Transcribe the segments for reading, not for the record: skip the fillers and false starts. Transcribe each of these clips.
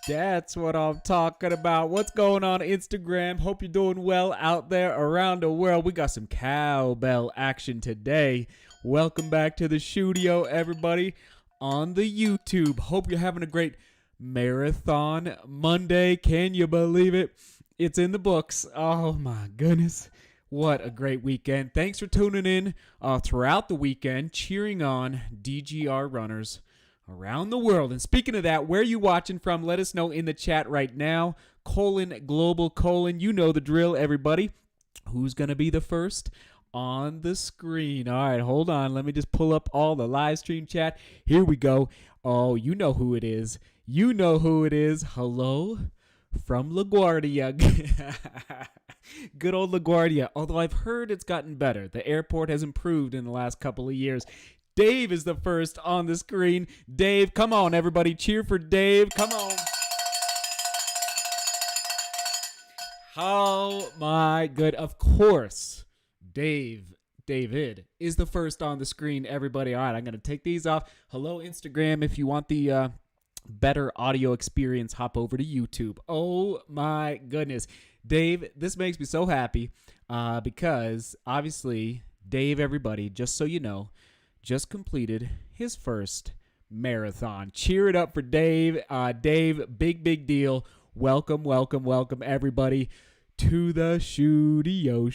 That's what I'm talking about. What's going on Instagram? Hope you're doing well out there around the world. We got some cowbell action today. Welcome back to the studio, everybody, on the YouTube. Hope you're having a great Marathon Monday. Can you believe it? It's in the books. Oh my goodness. What a great weekend. Thanks for tuning in throughout the weekend, cheering on DGR runners around the world. And speaking of that, where are you watching from? Let us know in the chat right now. Global, you know the drill, everybody. Who's going to be the first on the screen? All right, hold on. Let me just pull up all the live stream chat. Here we go. Oh, you know who it is. You know who it is. Hello from LaGuardia. Good old LaGuardia. Although I've heard it's gotten better. The airport has improved in the last couple of years. Dave is the first on the screen. Dave, come on, everybody. Cheer for Dave. Come on. Oh, my good. Of course, David is the first on the screen, everybody. All right, I'm going to take these off. Hello, Instagram. If you want the better audio experience, hop over to YouTube. Oh, my goodness. Dave, this makes me so happy because, obviously, Dave, everybody, just so you know, just completed his first marathon. Cheer it up for Dave. Dave, big deal. Welcome, everybody, to the studio.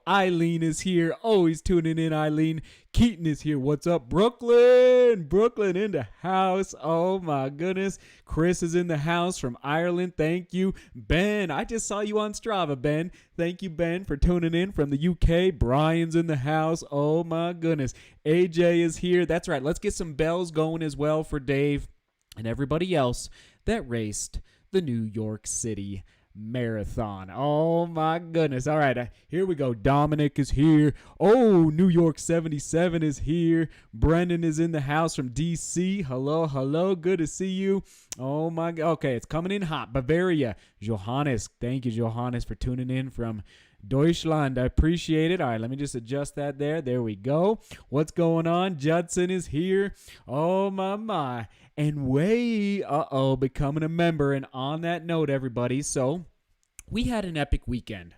Eileen is here. Always tuning in, Eileen. Keaton is here. What's up, Brooklyn? Brooklyn in the house. Oh, my goodness. Chris is in the house from Ireland. Thank you. Ben, I just saw you on Strava, Ben. Thank you, Ben, for tuning in from the UK. Brian's in the house. Oh, my goodness. AJ is here. That's right. Let's get some bells going as well for Dave and everybody else that raced the New York City Marathon. Oh my goodness. All right, here we go. Dominic is here. Oh, New York 77 is here. Brendan is in the house from DC. Hello. Good to see you. Oh my God. Okay, it's coming in hot. Bavaria. Johannes. Thank you, Johannes, for tuning in from Deutschland. I appreciate it. All right, let me just adjust that there. There we go. What's going on? Judson is here. Oh my. And becoming a member. And on that note, everybody, so we had an epic weekend.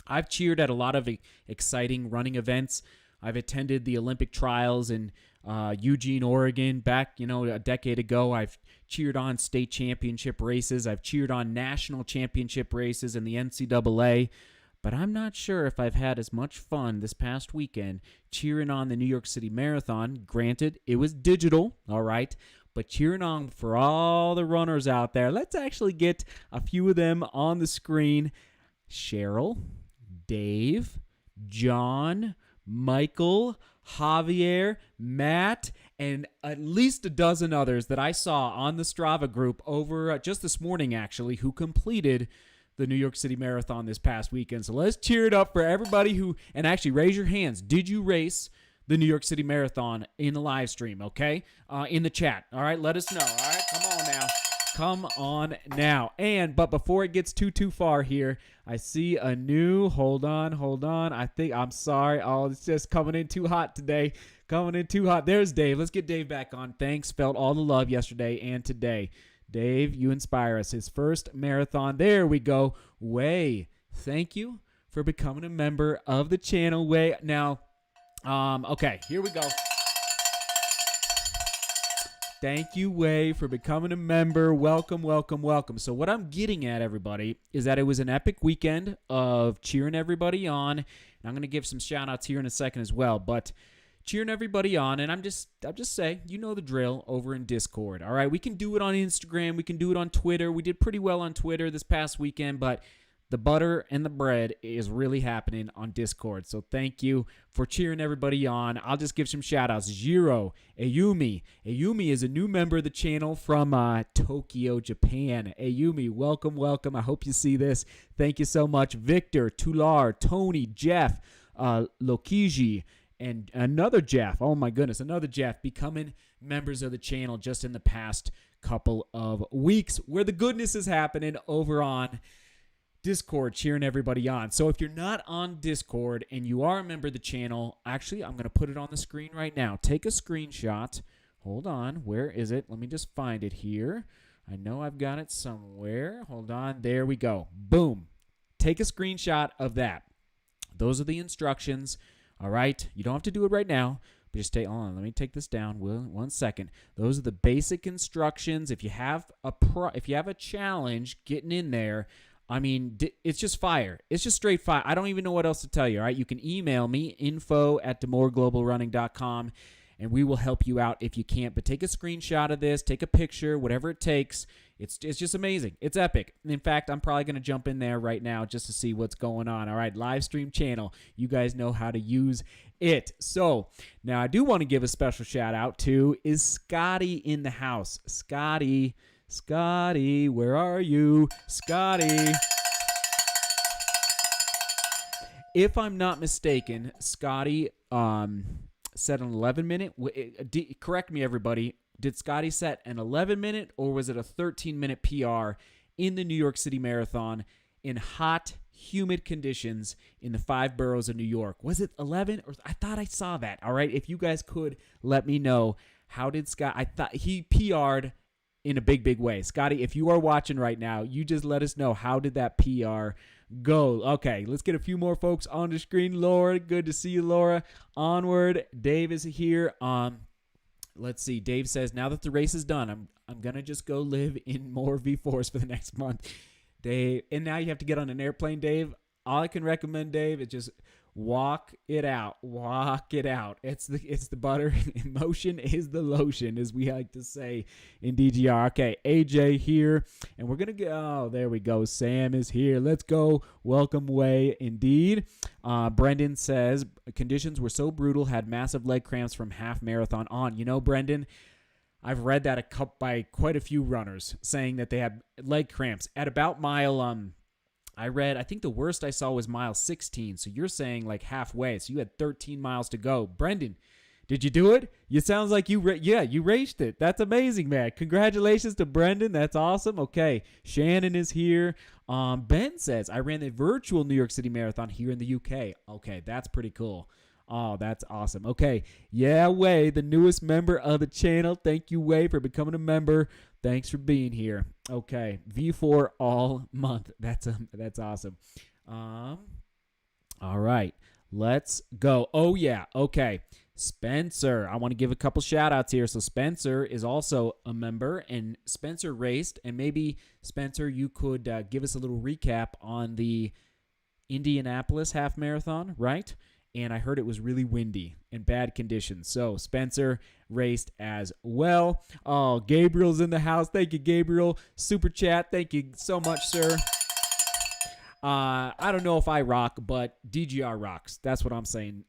I've cheered at a lot of exciting running events. I've attended the Olympic trials in Eugene, Oregon, back, a decade ago. I've cheered on state championship races. I've cheered on national championship races in the NCAA. But I'm not sure if I've had as much fun this past weekend cheering on the New York City Marathon. Granted, it was digital, all right, but cheering on for all the runners out there. Let's actually get a few of them on the screen. Cheryl, Dave, John, Michael, Javier, Matt, and at least a dozen others that I saw on the Strava group over just this morning, actually, who completed the New York City Marathon this past weekend. So let's cheer it up for everybody who, and actually raise your hands. Did you race the New York City Marathon in the live stream, okay? In the chat, all right? Let us know, all right? Come on now. But before it gets too far here, I see a new, hold on. I'm sorry. Oh, it's just coming in too hot today. There's Dave. Let's get Dave back on. Thanks. Felt all the love yesterday and today. Dave, you inspire us. His first marathon. There we go. Way, thank you for becoming a member of the channel. Way. Now, okay, here we go. Thank you, Way, for becoming a member. Welcome. So what I'm getting at, everybody, is that it was an epic weekend of cheering everybody on. And I'm going to give some shout-outs here in a second as well. But cheering everybody on, and I'll just say, you know the drill over in Discord. All right, we can do it on Instagram. We can do it on Twitter. We did pretty well on Twitter this past weekend, but the butter and the bread is really happening on Discord. So thank you for cheering everybody on. I'll just give some shout-outs. Jiro, Ayumi. Ayumi is a new member of the channel from Tokyo, Japan. Ayumi, welcome. I hope you see this. Thank you so much. Victor, Tular, Tony, Jeff, Lokiji, and another Jeff. Oh, my goodness, another Jeff becoming members of the channel just in the past couple of weeks, where the goodness is happening over on Discord, cheering everybody on. So if you're not on Discord and you are a member of the channel, actually, I'm going to put it on the screen right now. Take a screenshot. Hold on. Where is it? Let me just find it here. I know I've got it somewhere. Hold on. There we go. Boom. Take a screenshot of that. Those are the instructions. All right. You don't have to do it right now. But just hold on. Let me take this down. One second. Those are the basic instructions. If you have a challenge getting in there, I mean, it's just fire. It's just straight fire. I don't even know what else to tell you, all right? You can email me, info@DeMoorGlobalRunning.com, and we will help you out if you can't. But take a screenshot of this. Take a picture, whatever it takes. It's just amazing. It's epic. In fact, I'm probably going to jump in there right now just to see what's going on. All right, live stream channel. You guys know how to use it. So now I do want to give a special shout out to is Scotty in the house. Scotty, where are you? Scotty. If I'm not mistaken, Scotty set an 11-minute. Correct me, everybody. Did Scotty set an 11-minute or was it a 13-minute PR in the New York City Marathon in hot, humid conditions in the 5 boroughs of New York? Was it 11? Or I thought I saw that. All right. If you guys could let me know, how did Scott? I thought he PR'd in a big, big way. Scotty, if you are watching right now, you just let us know, how did that PR go? Okay, let's get a few more folks on the screen. Laura, good to see you, Laura. Onward. Dave is here. Let's see. Dave says, now that the race is done, I'm gonna just go live in more V4s for the next month. Dave, and now you have to get on an airplane, Dave. All I can recommend, Dave, is just walk it out. Walk it out. It's the butter. Emotion is the lotion, as we like to say in DGR. Okay, AJ here. And we're going to go. Oh, there we go. Sam is here. Let's go. Welcome way indeed. Brendan says, conditions were so brutal, had massive leg cramps from half marathon on. You know, Brendan, I've read that by quite a few runners saying that they had leg cramps at about mile I think the worst I saw was mile 16. So you're saying like halfway. So you had 13 miles to go. Brendan, did you do it? You sounds like you raced it. That's amazing, man. Congratulations to Brendan. That's awesome. Okay. Shannon is here. Ben says, I ran the virtual New York City Marathon here in the UK. Okay. That's pretty cool. Oh, that's awesome. Okay. Yeah, Way, the newest member of the channel. Thank you, Way, for becoming a member. Thanks for being here. Okay. V4 all month. That's awesome. All right. Let's go. Oh, yeah. Okay. Spencer. I want to give a couple shout outs here. So Spencer is also a member, and Spencer raced. And maybe, Spencer, you could give us a little recap on the Indianapolis half marathon, right? And I heard it was really windy and bad conditions. So Spencer raced as well. Oh, Gabriel's in the house. Thank you, Gabriel. Super chat. Thank you so much, sir. I don't know if I rock, but DGR rocks. That's what I'm saying,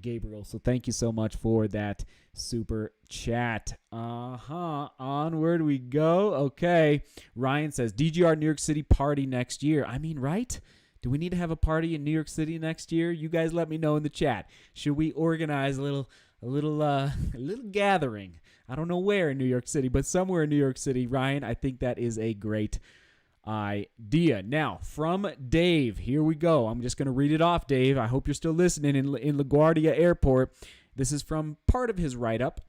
Gabriel. So thank you so much for that super chat. Onward we go. Okay. Ryan says, DGR New York City party next year. I mean, right? Do we need to have a party in New York City next year? You guys let me know in the chat. Should we organize a little gathering? I don't know where in New York City, but somewhere in New York City. Ryan, I think that is a great idea. Now, from Dave, here we go. I'm just going to read it off, Dave. I hope you're still listening in LaGuardia Airport. This is from part of his write-up.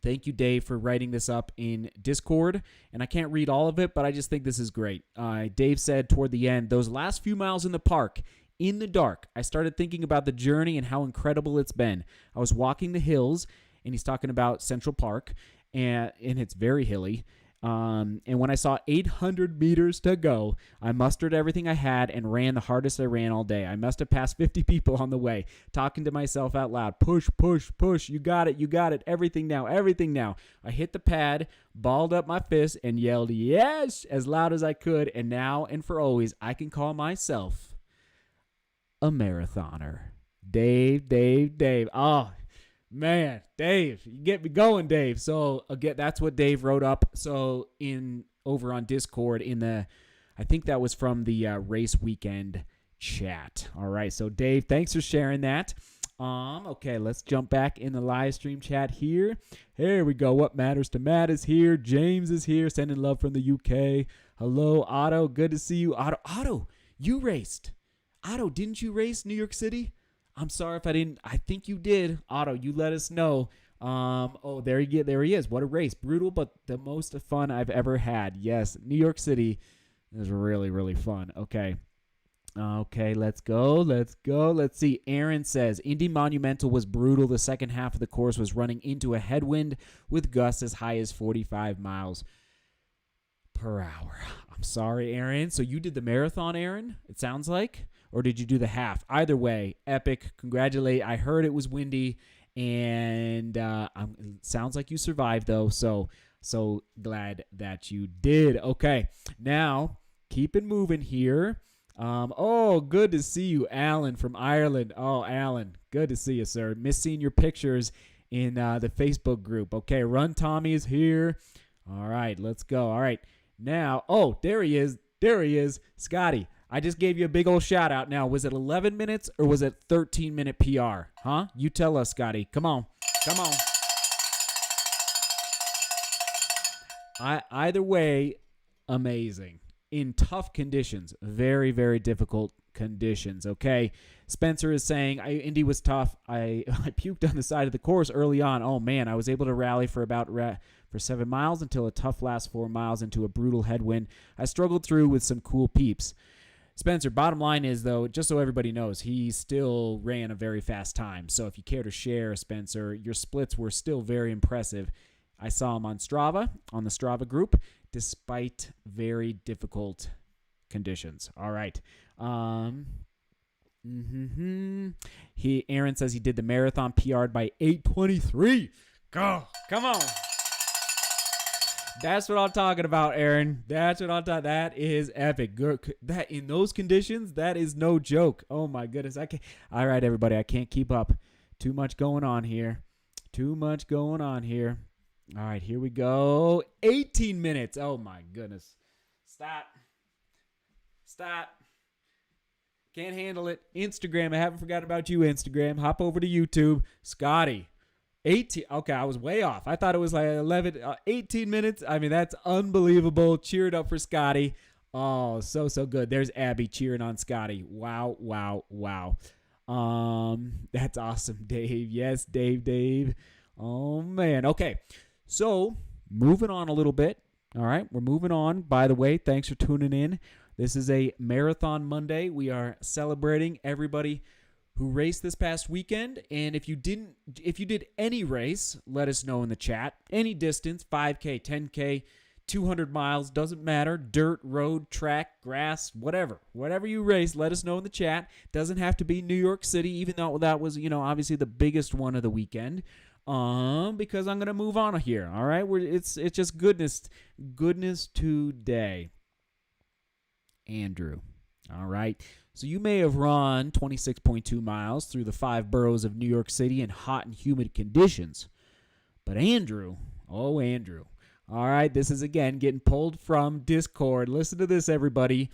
Thank you, Dave, for writing this up in Discord. And I can't read all of it, but I just think this is great. Dave said toward the end, those last few miles in the park, in the dark, I started thinking about the journey and how incredible it's been. I was walking the hills, and he's talking about Central Park, and it's very hilly. And when I saw 800 meters to go, I mustered everything I had and ran the hardest I ran all day. I must have passed 50 people on the way, talking to myself out loud. Push, push, push. You got it. You got it. Everything now. Everything now. I hit the pad, balled up my fist, and yelled, yes, as loud as I could. And now and for always, I can call myself a marathoner. Dave. Oh, man, Dave, you get me going, Dave. So again, that's what Dave wrote up. So over on Discord I think that was from the race weekend chat. All right, so Dave, thanks for sharing that. Okay, let's jump back in the live stream chat here. Here we go. What matters to Matt is here. James is here, sending love from the UK. Hello, Otto. Good to see you, Otto. Otto, you raced. Otto, didn't you race New York City? I'm sorry if I didn't. I think you did. Otto, you let us know There he is. What a race. Brutal, but the most fun I've ever had. Yes, New York City is really, really fun. Okay. Okay, let's go. Let's see. Aaron says, Indy Monumental was brutal. The second half of the course was running into a headwind with gusts as high as 45 miles per hour. I'm sorry, Aaron. So you did the marathon, Aaron, it sounds like? Or did you do the half? Either way, epic. Congratulate. I heard it was windy, and it sounds like you survived, though. So glad that you did. Okay, now keep it moving here. Good to see you, Alan from Ireland. Oh, Alan, good to see you, sir. Miss seeing your pictures in the Facebook group. Okay, Run Tommy is here. All right, let's go. All right, now, there he is. Scotty, I just gave you a big old shout out. Now, was it 11 minutes or was it 13-minute PR? Huh? You tell us, Scotty. Come on. Either way, amazing. In tough conditions, very, very difficult conditions, okay? Spencer is saying, Indy was tough. I puked on the side of the course early on. Oh, man, I was able to rally for 7 miles until a tough last 4 miles into a brutal headwind. I struggled through with some cool peeps. Spencer, bottom line is, though, just so everybody knows, he still ran a very fast time. So if you care to share, Spencer, your splits were still very impressive. I saw him on Strava, on the Strava group, despite very difficult conditions. All right. Aaron says he did the marathon, PR'd by 8:23. Go. Come on. That's what I'm talking about, Aaron. That is epic. Good. That in those conditions, that is no joke. Oh my goodness. All right, everybody. I can't keep up. Too much going on here. All right, here we go. 18 minutes. Oh, my goodness. Stop. Can't handle it. Instagram. I haven't forgotten about you, Instagram. Hop over to YouTube. Scotty. 18. Okay, I was way off. I thought it was like 18 minutes. I mean, that's unbelievable. Cheer it up for Scotty. Oh, so good. There's Abby cheering on Scotty. Wow. That's awesome, Dave. Yes, Dave. Oh, man. Okay. So, moving on a little bit. All right, we're moving on. By the way, thanks for tuning in. This is a Marathon Monday. We are celebrating everybody who raced this past weekend. And if you did any race, let us know in the chat. Any distance, 5K, 10K, 200 miles, doesn't matter. Dirt, road, track, grass, whatever. Whatever you race, let us know in the chat. Doesn't have to be New York City, even though that was, obviously the biggest one of the weekend. Because I'm gonna move on here. All right, it's just goodness today. Andrew, all right. So you may have run 26.2 miles through the 5 boroughs of New York City in hot and humid conditions, but Andrew, all right. This is again getting pulled from Discord. Listen to this, everybody.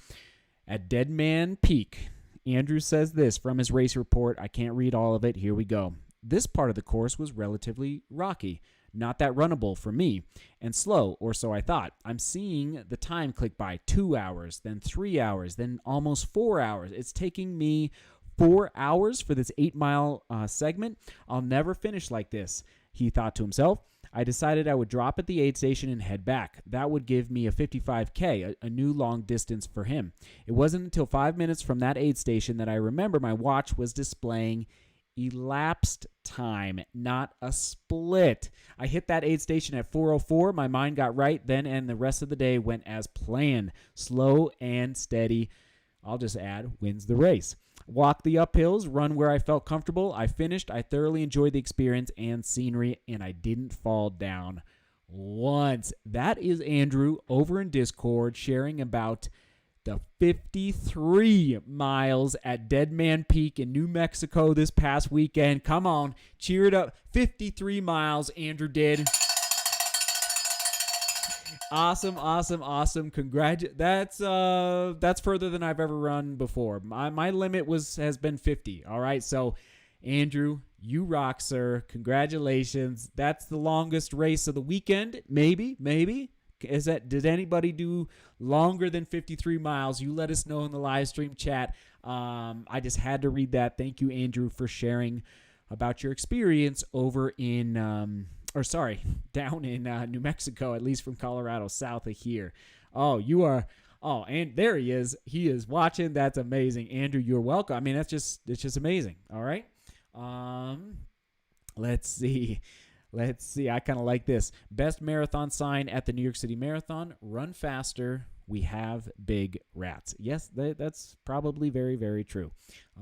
At Dead Man Peak, Andrew says this from his race report. I can't read all of it. Here we go. This part of the course was relatively rocky, not that runnable for me, and slow, or so I thought. I'm seeing the time click by 2 hours, then 3 hours, then almost 4 hours. It's taking me 4 hours for this 8-mile segment. I'll never finish like this, he thought to himself. I decided I would drop at the aid station and head back. That would give me a 55K, a new long distance for him. It wasn't until 5 minutes from that aid station that I remember my watch was displaying elapsed time, not a split. I hit that aid station at 4:04. My mind got right then, and the rest of the day went as planned. Slow and steady, I'll just add, wins the race. Walk the uphills, run where I felt comfortable. I finished. I thoroughly enjoyed the experience and scenery, and I didn't fall down once. That is Andrew over in Discord sharing about the 53 miles at Dead Man Peak in New Mexico this past weekend. Come on, cheer it up. 53 miles Andrew did. Awesome. That's further than I've ever run before. My limit has been 50. All right, so Andrew, you rock, sir. Congratulations. That's the longest race of the weekend. Maybe. Did anybody do longer than 53 miles? You let us know in the live stream chat. I just had to read that. Thank you, Andrew, for sharing about your experience over in, down in New Mexico, at least from Colorado, south of here. Oh, you are. Oh, and there he is. He is watching. That's amazing. Andrew, you're welcome. I mean, it's just amazing. All right. Let's see. I kind of like this. Best marathon sign at the New York City Marathon. Run faster. We have big rats. Yes, that's probably very, very true.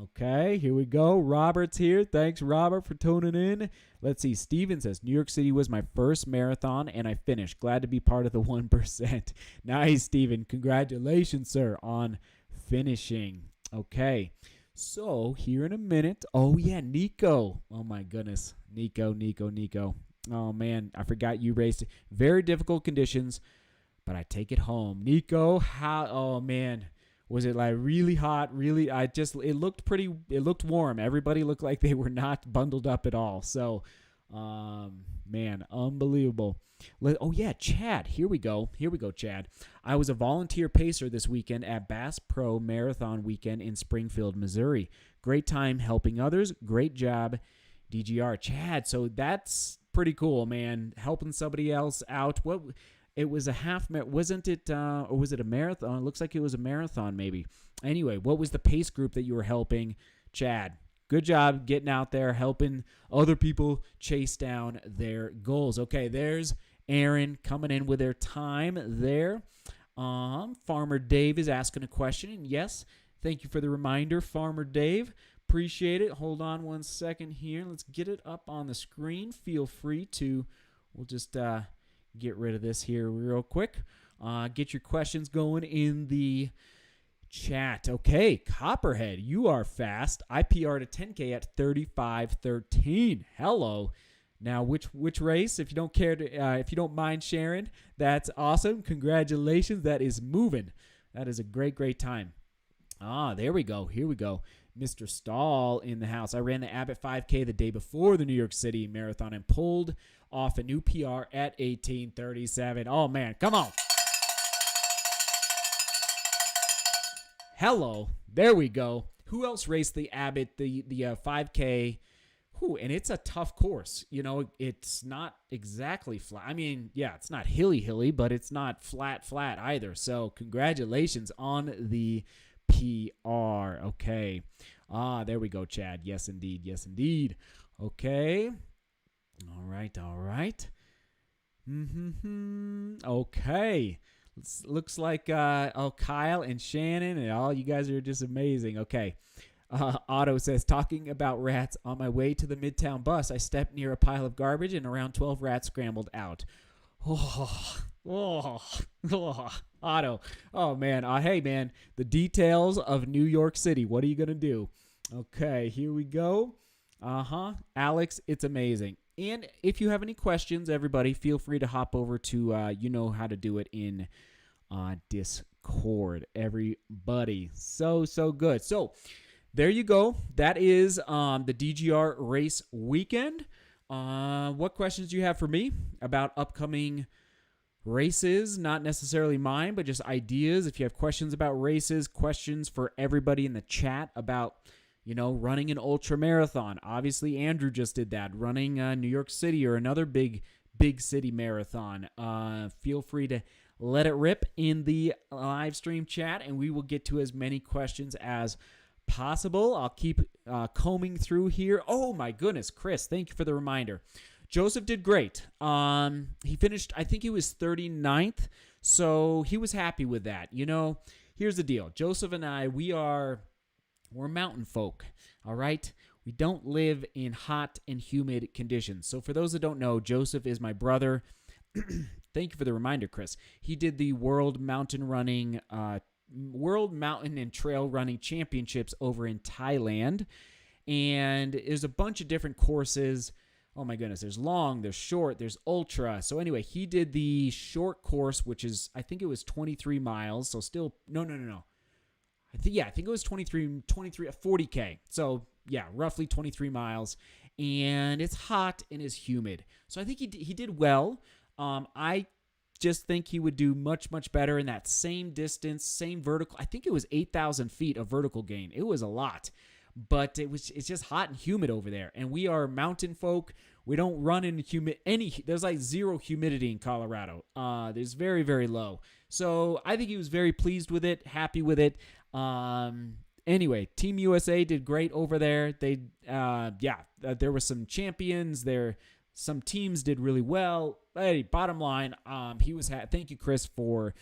Okay, here we go. Robert's here. Thanks, Robert, for tuning in. Let's see. Steven says, New York City was my first marathon, and I finished. Glad to be part of the 1%. Nice, Steven. Congratulations, sir, on finishing. Okay, so here in a minute. Oh, yeah, Nico. Oh, my goodness. Nico. Oh, man, I forgot you raced. Very difficult conditions, but I take it home. Nico, oh, man. Was it like really hot? Really, it looked warm. Everybody looked like they were not bundled up at all. So, man, unbelievable. Oh, yeah, Chad. Here we go, Chad. I was a volunteer pacer this weekend at Bass Pro Marathon Weekend in Springfield, Missouri. Great time helping others. Great job, DGR. Chad, so that's pretty cool, man. Helping somebody else out. It was a half, wasn't it, or was it a marathon? It looks like it was a marathon maybe. Anyway, what was the pace group that you were helping? Chad, good job getting out there, helping other people chase down their goals. Okay, there's Aaron coming in with their time there. Farmer Dave is asking a question. And yes, thank you for the reminder, Farmer Dave. Appreciate it. Hold on one second here. Let's get it up on the screen. Feel free to, we'll just get rid of this here real quick. Get your questions going in the chat. Okay, Copperhead, you are fast. I PR'd a 10K at 35:13. Hello. Now, which race? If you don't care to, if you don't mind sharing, that's awesome. Congratulations. That is moving. That is a great time. There we go. Here we go. Mr. Stahl in the house. I ran the Abbott 5K the day before the New York City Marathon and pulled off a new PR at 18:37. Oh, man. Come on. Hello. There we go. Who else raced the Abbott, the 5K? And it's a tough course. You know, it's not exactly flat. I mean, yeah, it's not hilly, but it's not flat either. So congratulations on the PR. Okay. There we go, Chad. Yes, indeed. Okay. All right. Okay. Looks like, Kyle and Shannon and all you guys are just amazing. Okay. Otto says, talking about rats, on my way to the Midtown bus, I stepped near a pile of garbage and around 12 rats scrambled out. Otto. Oh, man. Hey, man, the details of New York City. What are you going to do? Okay, here we go. Alex, it's amazing. And if you have any questions, everybody, feel free to hop over to, you know how to do it in Discord. Everybody. So good. So there you go. That is the DGR race weekend. What questions do you have for me about upcoming races? Not necessarily mine, but just ideas. If you have questions about races, questions for everybody in the chat about, you know, running an ultra marathon. Obviously, Andrew just did that. Running New York City or another big city marathon. Feel free to let it rip in the live stream chat, and we will get to as many questions as possible. I'll keep combing through here. Oh, my goodness, Chris, thank you for the reminder. Joseph did great. He finished, I think he was 39th, so he was happy with that. You know, here's the deal. Joseph and I, we're mountain folk, all right? We don't live in hot and humid conditions. So for those that don't know, Joseph is my brother. Thank you for the reminder, Chris. He did the World Mountain and Trail Running Championships over in Thailand. And there's a bunch of different courses. Oh, my goodness. There's long, there's short, there's ultra. So anyway, he did the short course, which is, I think it was 23 miles. So still, no. I think it was 40K. So, yeah, roughly 23 miles. And it's hot and it's humid. So I think he did well. I just think he would do much, much better in that same distance, same vertical. I think it was 8,000 feet of vertical gain. It was a lot. but it's just hot and humid over there. And we are mountain folk. We don't run in there's like zero humidity in Colorado. There's very, very low. So I think he was very pleased with it, happy with it. Anyway, Team USA did great over there. There were some champions there. Some teams did really well. Hey, bottom line, thank you, Chris, for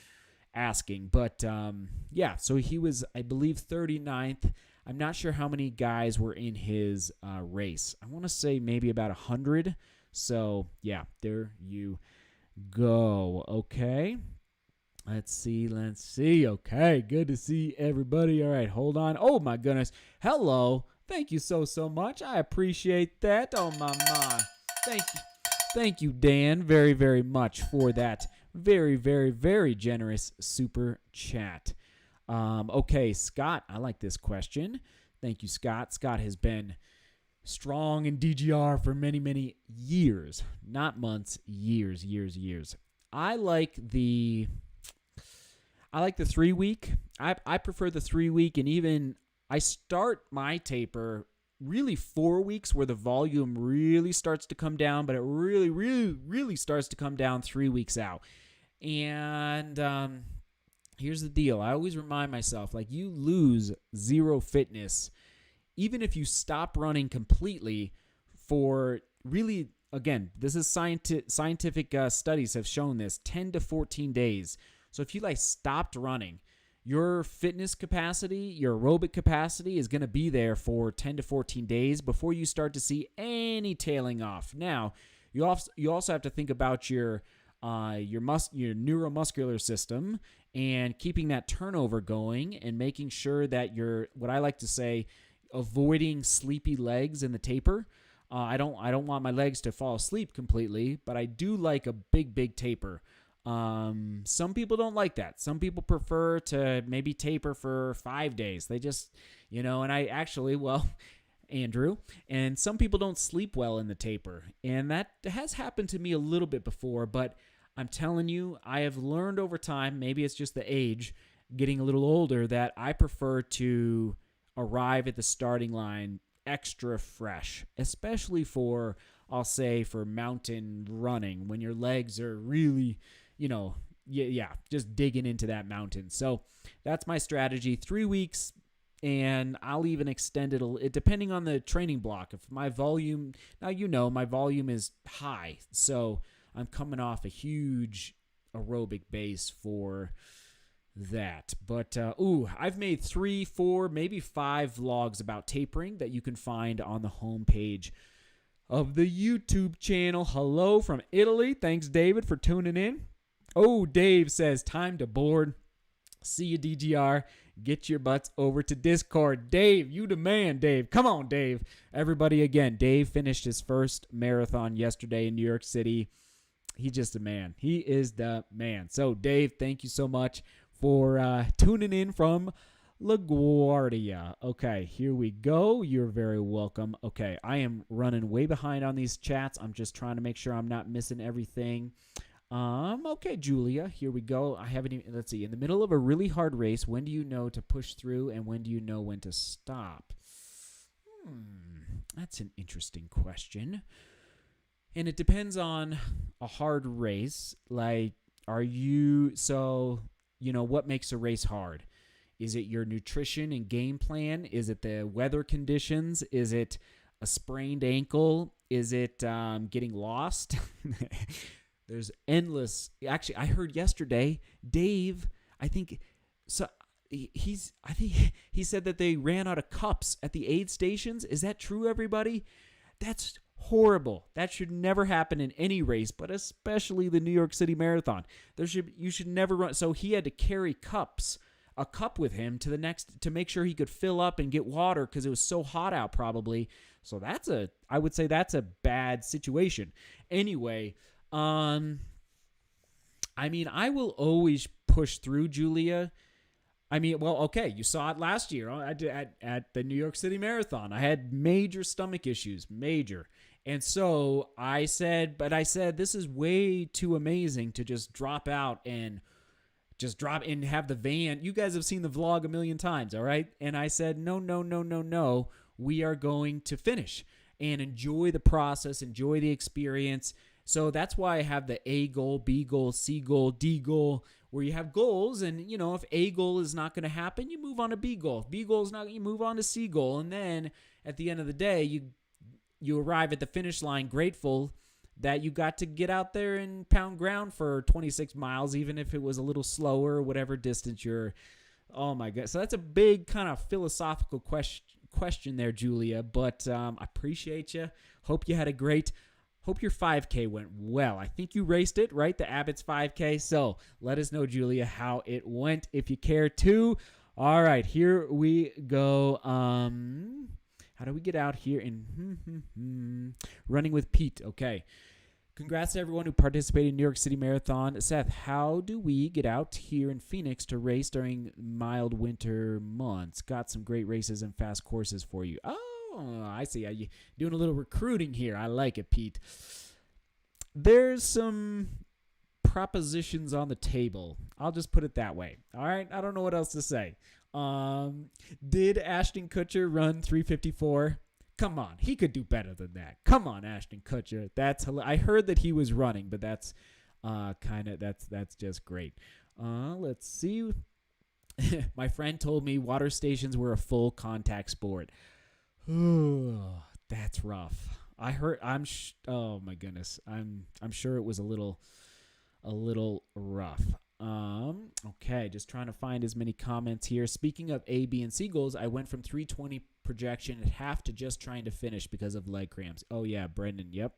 asking. But, so he was, I believe, 39th. I'm not sure how many guys were in his race. I want to say maybe about 100. So, yeah, there you go. Okay. Let's see. Okay, good to see everybody. All right, hold on. Oh, my goodness. Hello. Thank you so much. I appreciate that. Oh, my. Thank you, Dan, very, very much for that very, very, very generous super chat. Okay, Scott, I like this question. Thank you, Scott. Scott has been strong in DGR for many, many years. Not months, years. I like the 3 week. I prefer the 3 week, and even I start my taper really 4 weeks where the volume really starts to come down, but it really, really, really starts to come down 3 weeks out. And here's the deal. I always remind myself, like, you lose zero fitness, even if you stop running completely for really, again, this is scientific studies have shown this, 10 to 14 days. So if you stopped running, your fitness capacity, your aerobic capacity is going to be there for 10 to 14 days before you start to see any tailing off. Now, you also have to think about your neuromuscular system and keeping that turnover going and making sure that you're, what I like to say, avoiding sleepy legs in the taper. I don't want my legs to fall asleep completely, but I do like a big taper. Some people don't like that. Some people prefer to maybe taper for 5 days. They just, and I actually, Andrew, and some people don't sleep well in the taper. And that has happened to me a little bit before, but I'm telling you, I have learned over time, maybe it's just the age, getting a little older, that I prefer to arrive at the starting line extra fresh, especially for mountain running, when your legs are really, just digging into that mountain. So that's my strategy. 3 weeks, and I'll even extend it depending on the training block. If my volume, now my volume is high, so I'm coming off a huge aerobic base for that. But, I've made 3, 4, maybe 5 vlogs about tapering that you can find on the homepage of the YouTube channel. Hello from Italy. Thanks, David, for tuning in. Oh, Dave says, time to board. See you, DGR. Get your butts over to Discord. Dave, you the man, Dave. Come on, Dave. Everybody, again, Dave finished his first marathon yesterday in New York City. He's just a man. He is the man. So, Dave, thank you so much for tuning in from LaGuardia. Okay, here we go. You're very welcome. Okay, I am running way behind on these chats. I'm just trying to make sure I'm not missing everything. Okay, Julia, here we go. I haven't even, let's see. In the middle of a really hard race, when do you know to push through and when do you know when to stop? That's an interesting question. And it depends on a hard race. Like, what makes a race hard? Is it your nutrition and game plan? Is it the weather conditions? Is it a sprained ankle? Is it getting lost? There's endless. Actually, I heard yesterday, Dave, I think he said that they ran out of cups at the aid stations. Is that true, everybody? That's horrible. That should never happen in any race, but especially the New York City Marathon. You should never run. So he had to carry a cup with him to make sure he could fill up and get water because it was so hot out probably. So I would say that's a bad situation. Anyway, I will always push through, Julia. You saw it last year at the New York City Marathon. I had major stomach issues, major. And so I said, this is way too amazing to just drop out and have the van. You guys have seen the vlog a million times, all right? And I said, no. we are going to finish and enjoy the process, enjoy the experience. So that's why I have the A goal, B goal, C goal, D goal, where you have goals. And, if A goal is not going to happen, you move on to B goal. If B goal is not, you move on to C goal. And then at the end of the day, you arrive at the finish line grateful that you got to get out there and pound ground for 26 miles, even if it was a little slower, whatever distance you're. Oh, my God. So that's a big kind of philosophical question there, Julia. But I appreciate you. Hope you had a great. Hope your 5K went well. I think you raced it, right? The Abbott's 5K. So let us know, Julia, how it went if you care to. All right, here we go. How do we get out here in running with Pete? Okay. Congrats to everyone who participated in New York City Marathon. Seth, how do we get out here in Phoenix to race during mild winter months? Got some great races and fast courses for you. Oh, I see. You doing a little recruiting here. I like it, Pete. There's some propositions on the table. I'll just put it that way. All right? I don't know what else to say. Did Ashton Kutcher run 3:54? Come on. He could do better than that. Come on, Ashton Kutcher. I heard that he was running, but that's that's just great. Let's see. My friend told me water stations were a full contact sport. That's rough. I heard. Oh my goodness. I'm sure it was a little rough. Okay, just trying to find as many comments here. Speaking of A, B, and C goals, I went from 320 projection at half to just trying to finish because of leg cramps. Oh yeah, Brendan. Yep.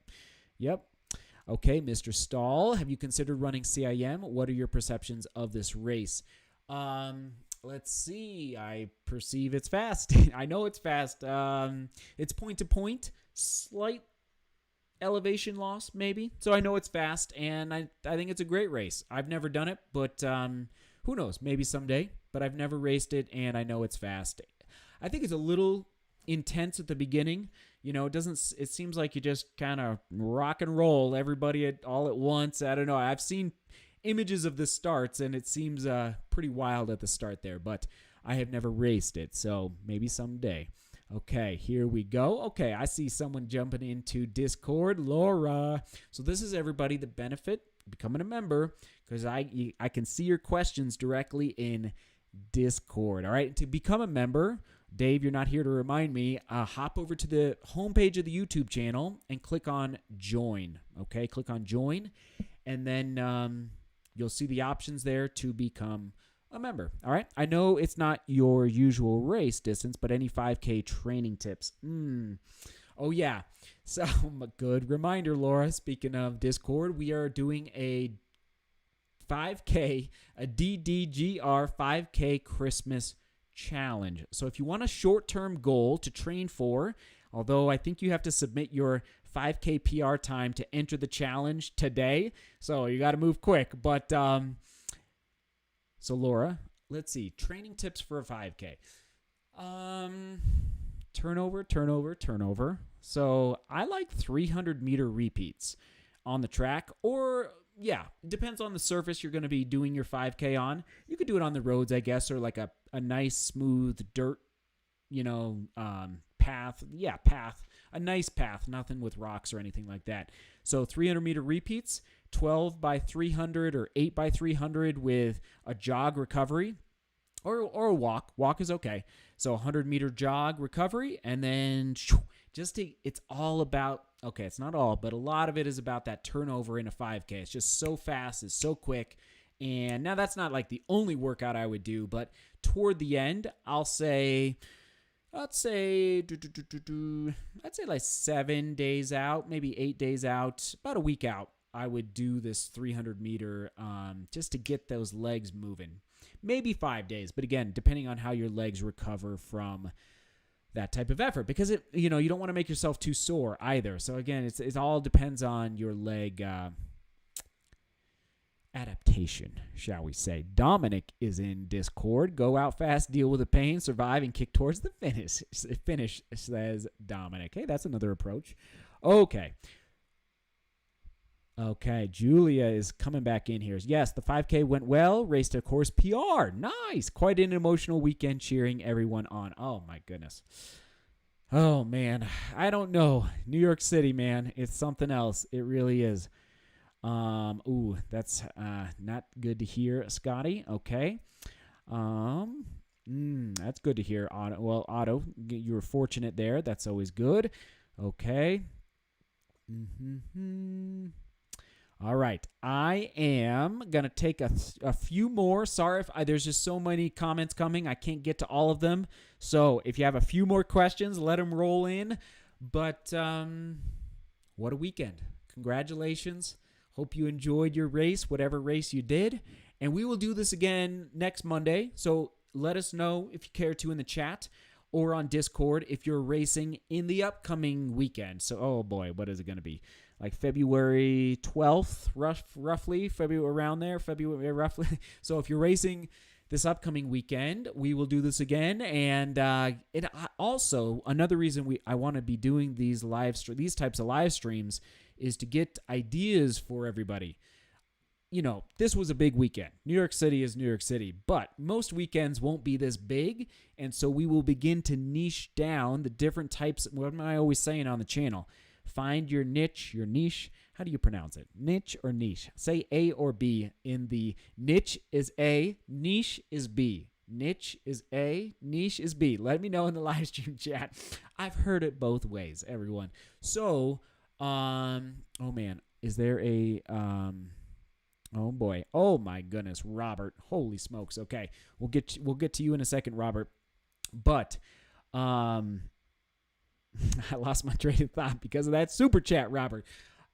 Okay, Mr. Stahl, have you considered running CIM? What are your perceptions of this race? Let's see. I perceive it's fast. I know it's fast. It's point to point, slight elevation loss maybe. So I know it's fast, and I think it's a great race. I've never done it, but who knows? Maybe someday. But I've never raced it, and I know it's fast. I think it's a little intense at the beginning. It seems like you just kind of rock and roll everybody all at once. I don't know. I've seen images of the starts, and it seems pretty wild at the start there, but I have never raced it, so maybe someday. Okay, here we go. Okay, I see someone jumping into Discord. Laura. So this is everybody the benefit becoming a member, because I can see your questions directly in Discord. All right, to become a member, Dave, you're not here to remind me, hop over to the homepage of the YouTube channel and click on Join. Okay, click on Join, and then you'll see the options there to become a member. All right. I know it's not your usual race distance, but any 5K training tips? Oh, yeah. So, good reminder, Laura. Speaking of Discord, we are doing a 5K, a DDGR 5K Christmas challenge. So, if you want a short-term goal to train for, although I think you have to submit your 5K PR time to enter the challenge today, so you got to move quick. But so Laura, let's see, training tips for a 5K. Turnover. So I like 300-meter repeats on the track, or yeah, it depends on the surface you're going to be doing your 5K on. You could do it on the roads, I guess, or like a nice smooth dirt, path. Yeah, path. A nice path, nothing with rocks or anything like that. So 300-meter repeats, 12 by 300 or 8 by 300 with a jog recovery or a walk. Walk is okay. So 100-meter jog recovery, and then it's all about, okay, it's not all, but a lot of it is about that turnover in a 5K. It's just so fast, it's so quick. And now that's not like the only workout I would do, but toward the end, I'd say like 7 days out, maybe 8 days out, about a week out, I would do this 300-meter just to get those legs moving. Maybe 5 days, but again, depending on how your legs recover from that type of effort, because you don't want to make yourself too sore either. So again, it all depends on your leg adaptation, shall we say. Dominic is in Discord. Go out fast, deal with the pain, survive, and kick towards the finish, says Dominic. Hey, that's another approach. Okay, Julia is coming back in here. Yes, the 5K went well. Raced a course PR. Nice. Quite an emotional weekend cheering everyone on. Oh, my goodness. Oh, man. I don't know. New York City, man. It's something else. It really is. That's not good to hear, Scotty. Okay. That's good to hear, Otto. Well, Otto, you were fortunate there. That's always good. Okay. All right. I am going to take a few more. Sorry if there's just so many comments coming. I can't get to all of them. So if you have a few more questions, let them roll in. But what a weekend. Congratulations. Hope you enjoyed your race, whatever race you did. And we will do this again next Monday. So let us know if you care to in the chat or on Discord if you're racing in the upcoming weekend. So, oh boy, what is it going to be? Like February 12th, roughly, February around there, February roughly. So if you're racing this upcoming weekend, we will do this again. And also another reason I want to be doing these types of live streams is to get ideas for everybody. You know, this was a big weekend. New York City is New York City, but most weekends won't be this big, and so we will begin to niche down the different types. What am I always saying on the channel? Find your niche, your niche. How do you pronounce it? Niche or niche? Say A or B in the niche is A, niche is B. Niche is A, niche is B. Let me know in the live stream chat. I've heard it both ways, everyone. So, oh man, is there a oh boy. Oh my goodness, Robert. Holy smokes. Okay. We'll get to you in a second, Robert. But I lost my train of thought because of that super chat, Robert.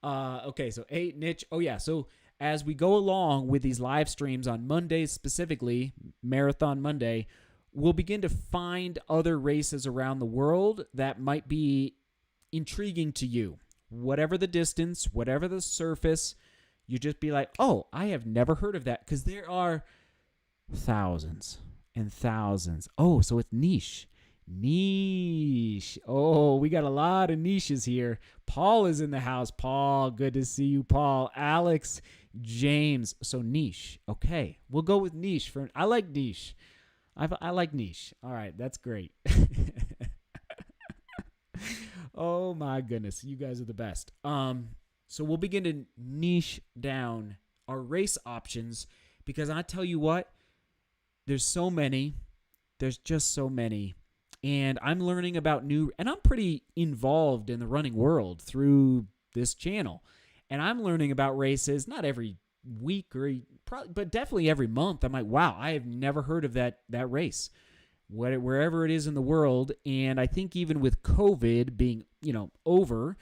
Okay, so a niche. Oh yeah. So as we go along with these live streams on Mondays, specifically Marathon Monday, we'll begin to find other races around the world that might be intriguing to you. Whatever the distance, whatever the surface, you just be like, oh, I have never heard of that, because there are thousands and thousands. Oh, so it's niche. Niche. Oh, we got a lot of niches here. Paul is in the house. Paul, good to see you, Paul. Alex, James. So niche. Okay, we'll go with niche. I like niche. I like niche. All right, that's great. Oh my goodness, you guys are the best. So we'll begin to niche down our race options, because I tell you what, there's so many. There's just so many. And I'm learning about and I'm pretty involved in the running world through this channel. And I'm learning about races, not every week but definitely every month. I'm like, wow, I have never heard of that race. Wherever it is in the world. And I think even with COVID being, over,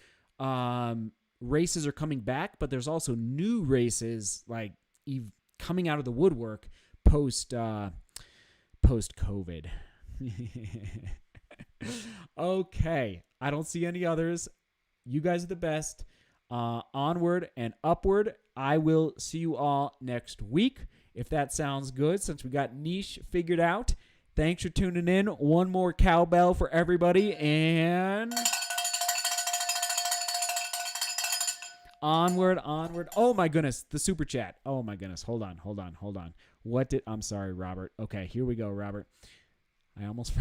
races are coming back, but there's also new races like coming out of the woodwork post COVID. Okay, I don't see any others. You guys are the best. Onward and upward. I will see you all next week, if that sounds good, since we got niche figured out. Thanks for tuning in. One more cowbell for everybody, and onward. Oh my goodness, the super chat. Oh my goodness, hold on. I'm sorry, Robert. Okay, here we go, Robert. I almost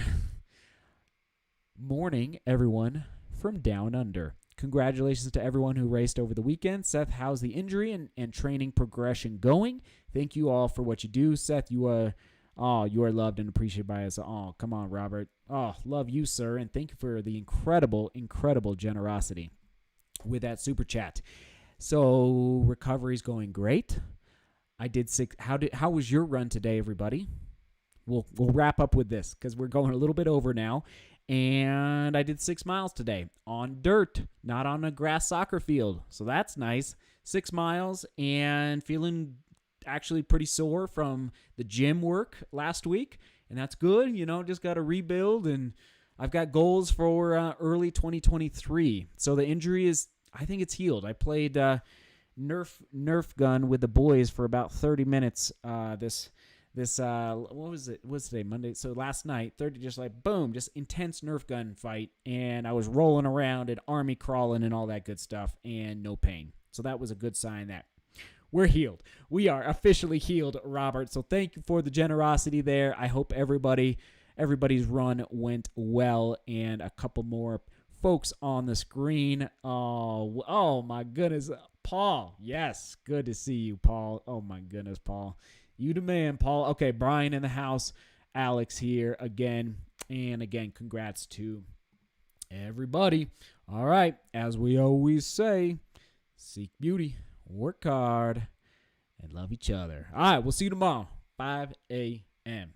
Morning, everyone from down under. Congratulations to everyone who raced over the weekend. Seth, how's the injury and training progression going? Thank you all for what you do. Seth, you are loved and appreciated by us. Oh, come on, Robert. Oh, love you, sir, and thank you for the incredible, incredible generosity with that super chat. So recovery's going great. I did 6. How was your run today, everybody? We'll wrap up with this because we're going a little bit over now. And I did 6 miles today on dirt, not on a grass soccer field. So that's nice. 6 miles and feeling actually pretty sore from the gym work last week. And that's good. Just got to rebuild. And I've got goals for early 2023. So the injury I think it's healed. I played Nerf gun with the boys for about 30 minutes what was it? What's today? Monday. So last night, 30, just like boom, just intense Nerf gun fight. And I was rolling around and army crawling and all that good stuff and no pain. So that was a good sign that we're healed. We are officially healed, Robert. So thank you for the generosity there. I hope everybody everybody's run went well, and a couple more folks on the screen. Oh my goodness, Paul. Yes, good to see you, Paul. Oh my goodness, Paul. You the man, Paul. Okay, Brian in the house. Alex here again. And again, congrats to everybody. All right, as we always say, seek beauty, work hard, and love each other. All right, we'll see you tomorrow, 5 a.m.